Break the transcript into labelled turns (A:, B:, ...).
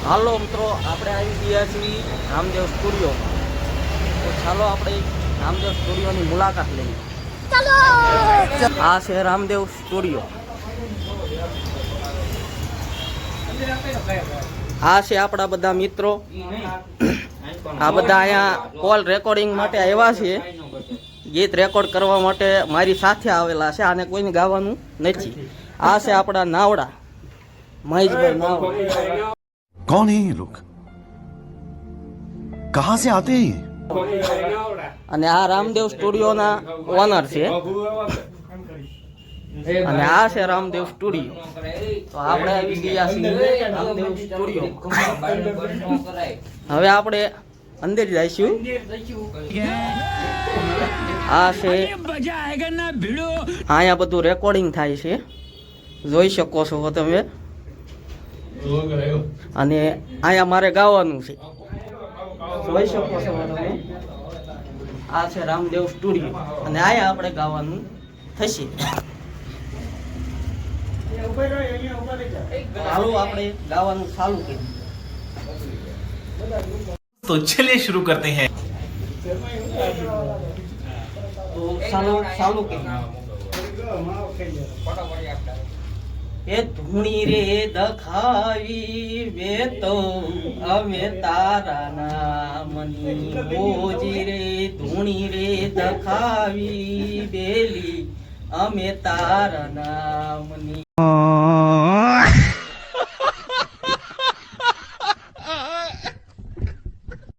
A: હાલો મિત્રો, આપણે આવી ગયા છીએ રામદેવ સ્ટુડિયો. તો ચાલો આપણે રામદેવ સ્ટુડિયોની મુલાકાત લઈએ. ચાલો, આ છે રામદેવ સ્ટુડિયો. આ છે આપણા બધા મિત્રો. આ બધા અહીંયા કોલ રેકોર્ડિંગ માટે આવ્યા છે. ગીત રેકોર્ડ કરવા માટે મારી સાથે આવેલા છે. આને કોઈને ગાવાનું નથી. આ છે આપણા નાવડા, મહેશભાઈ નાવડા.
B: कौन है ये लोग? कहां से आते हैं?
A: અને આ રામદેવ સ્ટુડિયોના ઓનર છે. અને આ છે રામદેવ સ્ટુડિયો. તો આપણે આવી ગયા છીએ રામદેવ સ્ટુડિયો. હવે આપણે અંદર જઈશું. આ છે, અહીંયા બધું રેકોર્ડિંગ થાય છે, જોઈ શકો છો તમે. અને અહીંયા મારે ગાવાનું છે, જોઈ શકો છો તમે. આ છે રામદેવ સ્ટુડિયો અને અહીંયા આપણે ગાવાનું થશે. ચાલો આપણે ગાવાનું ચાલુ કરીએ.
C: तो चलिए शुरू करते हैं.
A: તો ચાલુ કરીએ. એ ધૂણી રે દખાવી વે તો અમે તારા નામની, બોજી રે ધૂણી રે દખાવી બેલી અમે તારા નામની.